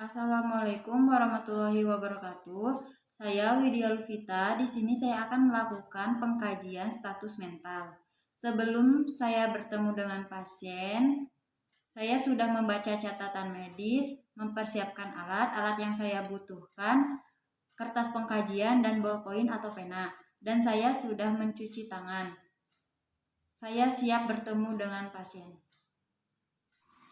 Assalamualaikum warahmatullahi wabarakatuh. Saya Widya Luvita. Di sini saya akan melakukan pengkajian status mental. Sebelum saya bertemu dengan pasien, saya sudah membaca catatan medis, mempersiapkan alat-alat yang saya butuhkan, kertas pengkajian dan ballpoint atau pena, dan saya sudah mencuci tangan. Saya siap bertemu dengan pasien.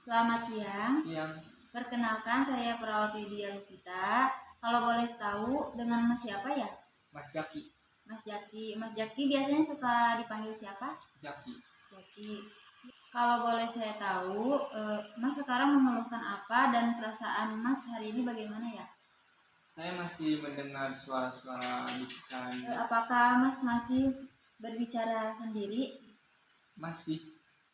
Selamat siang. Siang. Perkenalkan, saya perawat Widya Luvita. Kalau boleh tahu dengan Mas siapa ya? Mas Jaki. Mas Jaki. Mas Jaki biasanya suka dipanggil siapa? Jaki. Jaki. Kalau boleh saya tahu, Mas sekarang mengeluhkan apa dan perasaan Mas hari ini bagaimana ya? Saya masih mendengar suara-suara bisikan. Apakah Mas masih berbicara sendiri? Masih.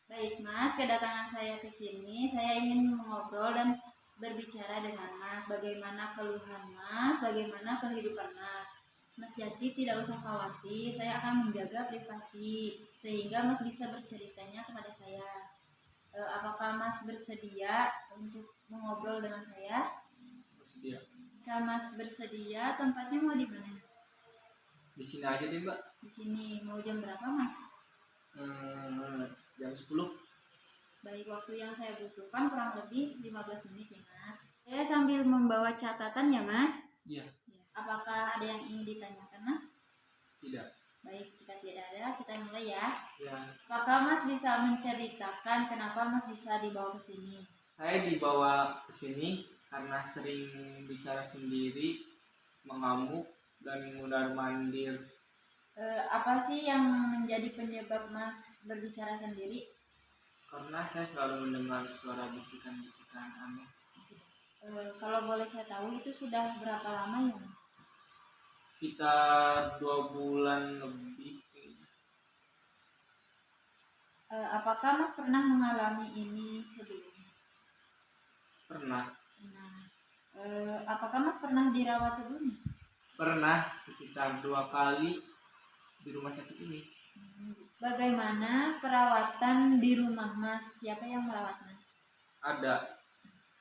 Baik Mas, kedatangan saya ke sini, saya ingin mengobrol dan berbicara dengan Mas, bagaimana keluhan Mas, bagaimana kehidupan Mas. Mas Jaki tidak usah khawatir, saya akan menjaga privasi, sehingga Mas bisa berceritanya kepada saya. Apakah Mas bersedia untuk mengobrol dengan saya? Bersedia. Jika Mas bersedia, tempatnya mau di mana? Di sini aja deh, Mbak. Di sini, mau jam berapa Mas? Jam 10. Baik, waktu yang saya butuhkan kurang lebih 15 menit ya Mas. Saya sambil membawa catatan ya Mas. Iya. Apakah ada yang ingin ditanyakan Mas? Tidak. Baik, jika tidak ada, kita mulai ya. Ya. Apakah Mas bisa menceritakan kenapa Mas bisa dibawa ke sini? Saya dibawa ke sini karena sering bicara sendiri, mengamuk, dan mundar-mandir. Apa sih yang menjadi penyebab Mas berbicara sendiri? Karena saya selalu mendengar suara bisikan-bisikan aneh. Kalau boleh saya tahu, itu sudah berapa lama ya Mas? Sekitar 2 bulan lebih kayaknya. Apakah Mas pernah mengalami ini sebelumnya? Pernah. Apakah Mas pernah dirawat sebelumnya? Pernah sekitar 2 kali di rumah sakit ini. Bagaimana perawatan di rumah Mas? Siapa yang merawat Mas? Ada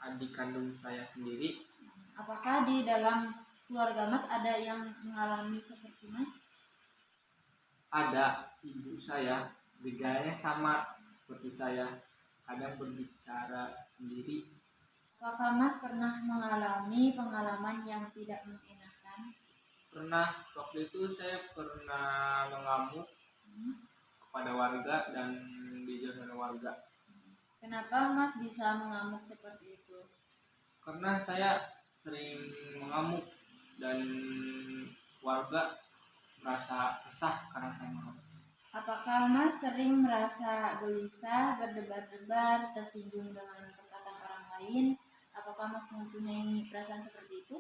adik kandung saya sendiri. Apakah di dalam keluarga Mas ada yang mengalami seperti Mas? Ada ibu saya, gejalanya sama seperti saya, kadang berbicara sendiri. Apakah Mas pernah mengalami pengalaman yang tidak mengenakan? Pernah, waktu itu saya pernah mengamuk kepada warga dan dijauhkan warga. Kenapa Mas bisa mengamuk seperti itu? Karena saya sering mengamuk dan warga merasa resah karena saya mengamuk. Apakah Mas sering merasa gelisah, berdebar-debar, tersinggung dengan perkataan orang lain? Apakah Mas mempunyai perasaan seperti itu?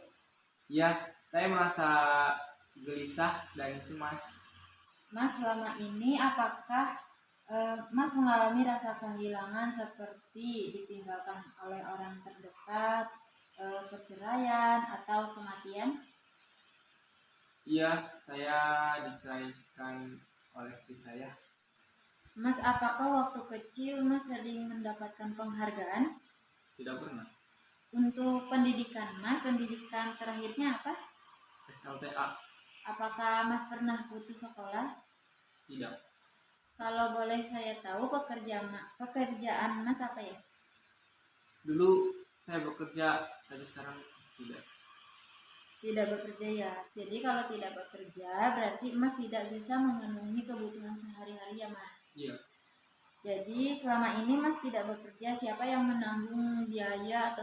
Ya, saya merasa gelisah dan cemas. Mas selama ini apakah Mas mengalami rasa kehilangan seperti ditinggalkan oleh orang terdekat, perceraian atau kematian? Iya, saya diceraikan oleh istri saya. Mas apakah waktu kecil Mas sering mendapatkan penghargaan? Tidak pernah. Untuk pendidikan Mas, pendidikan terakhirnya apa? SLTA. Apakah Mas pernah putus sekolah? Tidak. Kalau boleh saya tahu pekerjaan Mas apa ya? Dulu saya bekerja, tapi sekarang tidak. Tidak bekerja ya. Jadi kalau tidak bekerja berarti Mas tidak bisa memenuhi kebutuhan sehari-hari ya Mas? Iya. Jadi selama ini Mas tidak bekerja, siapa yang menanggung biaya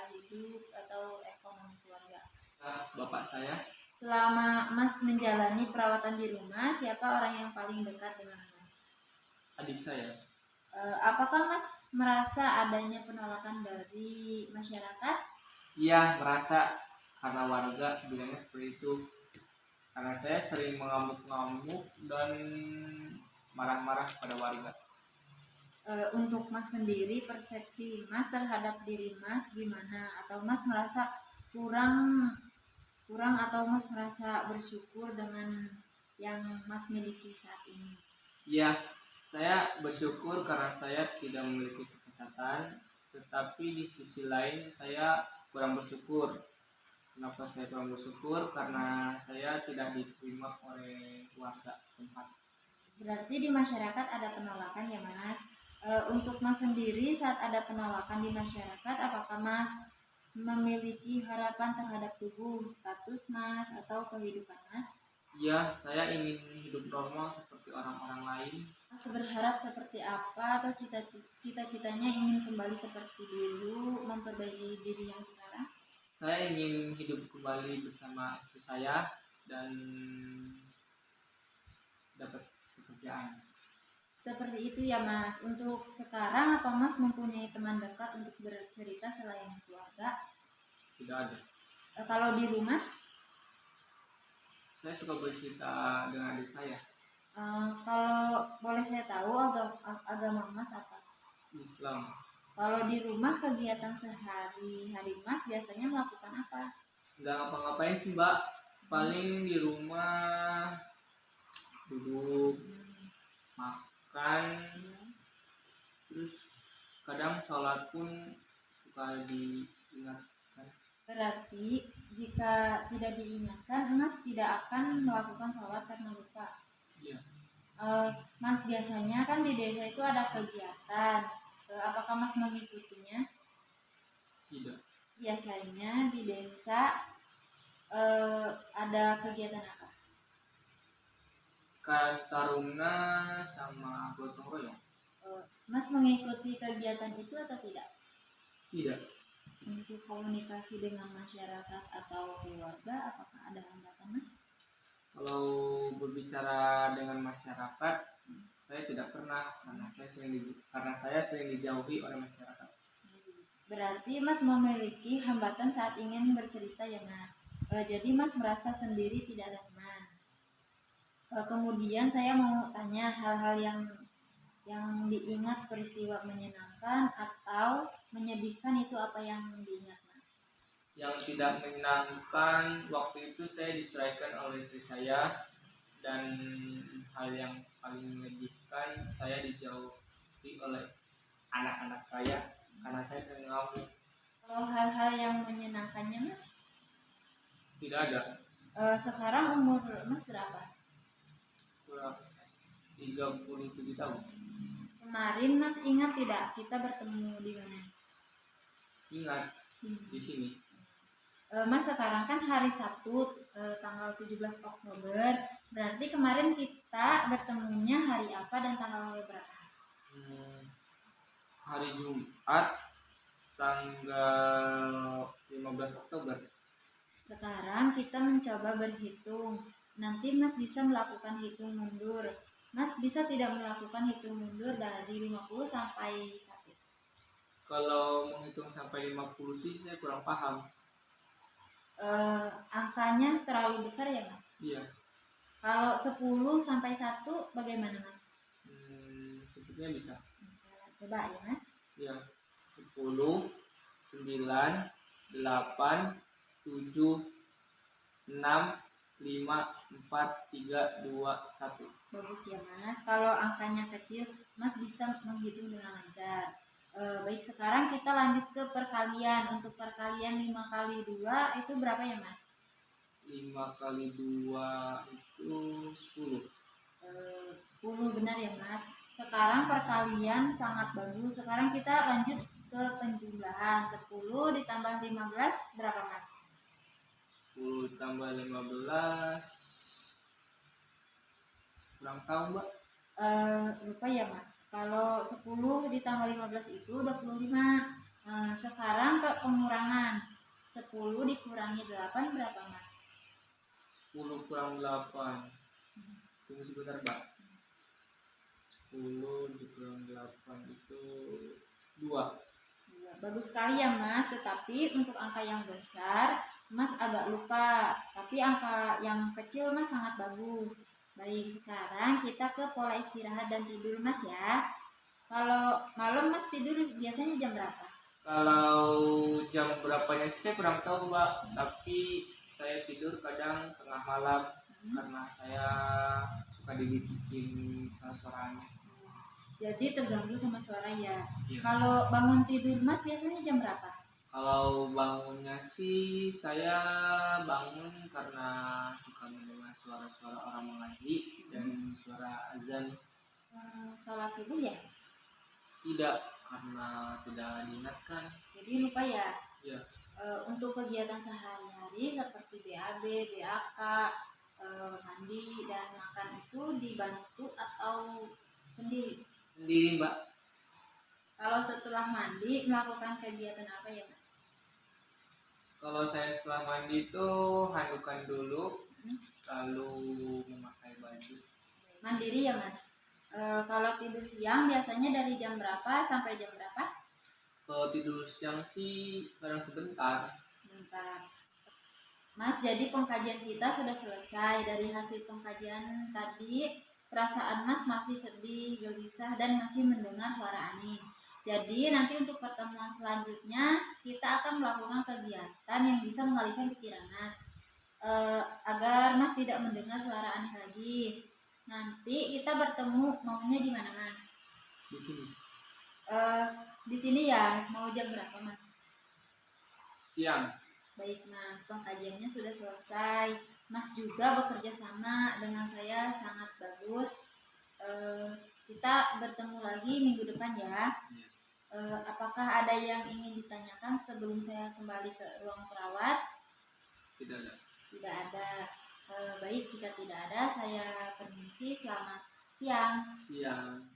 hidup atau ekonomi keluarga? Bapak saya. Selama Mas menjalani perawatan di rumah, siapa orang yang paling dekat dengan Mas? Adik saya. Apakah Mas merasa adanya penolakan dari masyarakat? Iya, merasa karena warga bilangnya seperti itu. Karena saya sering mengamuk-ngamuk dan marah-marah pada warga. Untuk Mas sendiri, persepsi Mas terhadap diri Mas gimana? Atau Mas merasa kurang atau Mas merasa bersyukur dengan yang Mas miliki saat ini? Iya, saya bersyukur karena saya tidak memiliki kecacatan, tetapi di sisi lain saya kurang bersyukur. Kenapa saya kurang bersyukur? Karena saya tidak diterima oleh warga setempat. Berarti di masyarakat ada penolakan ya Mas. Untuk Mas sendiri saat ada penolakan di masyarakat, apakah Mas memiliki harapan terhadap tubuh, status Mas, atau kehidupan Mas? Ya, saya ingin hidup normal seperti orang-orang lain. Mas berharap seperti apa atau cita-citanya ingin kembali seperti dulu, memperbaiki diri yang sekarang? Saya ingin hidup kembali bersama istri saya dan dapat pekerjaan. Seperti itu ya Mas. Untuk sekarang apa Mas mempunyai teman dekat untuk bercerita selain keluarga? Tidak ada. Kalau di rumah, Saya suka bercerita dengan adik saya. kalau boleh saya tahu agama Mas apa? Islam. Kalau di rumah kegiatan sehari-hari Mas biasanya melakukan apa? Nggak ngapa-ngapain sih Mbak. Paling di rumah duduk, makan, terus kadang sholat pun suka diingatkan. Berarti jika tidak diingatkan, Mas tidak akan melakukan sholat karena lupa. Iya. Mas biasanya kan di desa itu ada kegiatan. Apakah Mas mengikutinya? Tidak. Biasanya di desa ada kegiatan apa? Taruna sama gotong royong. Mas mengikuti kegiatan itu atau tidak? Tidak. Untuk komunikasi dengan masyarakat atau keluarga, apakah ada hambatan Mas? Kalau berbicara dengan masyarakat, saya tidak pernah karena saya sering dijauhi oleh masyarakat. Berarti Mas memiliki hambatan saat ingin bercerita ya Mas. Jadi Mas merasa sendiri tidak ada teman. Kemudian saya mau tanya hal-hal yang diingat peristiwa menyenangkan atau menyedihkan itu apa yang diingat Mas? Yang tidak menyenangkan waktu itu saya diceraikan oleh istri saya, dan hal yang paling menyedihkan saya dijauhi oleh anak-anak saya karena saya sering ngamuk. Kalau hal-hal yang menyenangkannya Mas? Tidak ada. Sekarang umur Mas berapa? 37 tahun. Kemarin Mas ingat tidak kita bertemu di mana? Ingat, di sini. Mas sekarang kan hari Sabtu tanggal 17 Oktober. Berarti kemarin kita bertemunya hari apa dan tanggal berapa? Hari Jumat tanggal 15 Oktober. Sekarang kita mencoba berhitung. Nanti Mas bisa melakukan hitung mundur. Mas bisa tidak melakukan hitung mundur dari 50 sampai 1? Kalau menghitung sampai 50 sih saya kurang paham. Angkanya terlalu besar ya Mas? Iya. Kalau 10 sampai 1 bagaimana Mas? Sebetulnya bisa. Coba ya Mas. Ya, 10, 9, 8, 7, 6, 5, 4, 3, 2, 1. Bagus ya Mas. Kalau angkanya kecil Mas bisa menghitung dengan lancar. Baik, sekarang kita lanjut ke perkalian. Untuk perkalian 5 kali 2 itu berapa ya Mas? 5 kali 2 itu 10. 10 benar ya Mas. Sekarang perkalian sangat bagus. Sekarang kita lanjut ke penjumlahan. 10 ditambah 15 berapa Mas? 10 tambah 15 kurang tahu Mbak. Lupa ya Mas. Kalau 10 ditambah 15 itu 25. Sekarang ke pengurangan. 10 dikurangi 8 berapa Mas? 10 kurang 8. Tunggu sebentar Mbak. 10 dikurang 8 itu 2. Bagus sekali ya Mas. Tetapi untuk angka yang besar Mas agak lupa. Tapi angka yang kecil Mas sangat bagus. Baik, sekarang kita ke pola istirahat dan tidur Mas ya. Kalau malam Mas tidur biasanya jam berapa? Kalau jam berapanya saya kurang tahu Mbak, tapi saya tidur kadang tengah malam karena saya suka dibisikin suaranya. Jadi terganggu sama suara ya. Iya. Kalau bangun tidur Mas biasanya jam berapa? Kalau bangunnya sih saya bangun karena suka mendengar suara-suara orang mengaji dan suara azan. Sholat subuh ya? Tidak, karena tidak diingatkan. Jadi lupa ya. Ya, Untuk kegiatan sehari-hari seperti BAB, BAK, mandi dan makan itu dibantu atau sendiri? sendiri Mbak. Kalau setelah mandi melakukan kegiatan apa ya Mas? Kalau saya setelah mandi itu handukan dulu, lalu memakai baju. Mandiri ya Mas. Kalau tidur siang biasanya dari jam berapa sampai jam berapa? Kalau tidur siang sih kadang sebentar. Bentar. Mas, jadi pengkajian kita sudah selesai. Dari hasil pengkajian tadi, perasaan Mas masih sedih, gelisah, dan masih mendengar suara aneh. Jadi nanti untuk pertemuan selanjutnya kita akan melakukan kegiatan yang bisa mengalihkan pikiran Mas, agar Mas tidak mendengar suara aneh lagi. Nanti kita bertemu maunya di mana Mas? Di sini Eh, di sini ya. Mau jam berapa Mas? siang. Baik Mas, pengkajiannya sudah selesai. Mas juga bekerja sama dengan saya sangat bagus. Kita bertemu lagi minggu depan ya. Apakah ada yang ingin ditanyakan sebelum saya kembali ke ruang perawat? Tidak ada. Tidak ada. Baik, jika tidak ada, saya permisi. Selamat siang. Siang.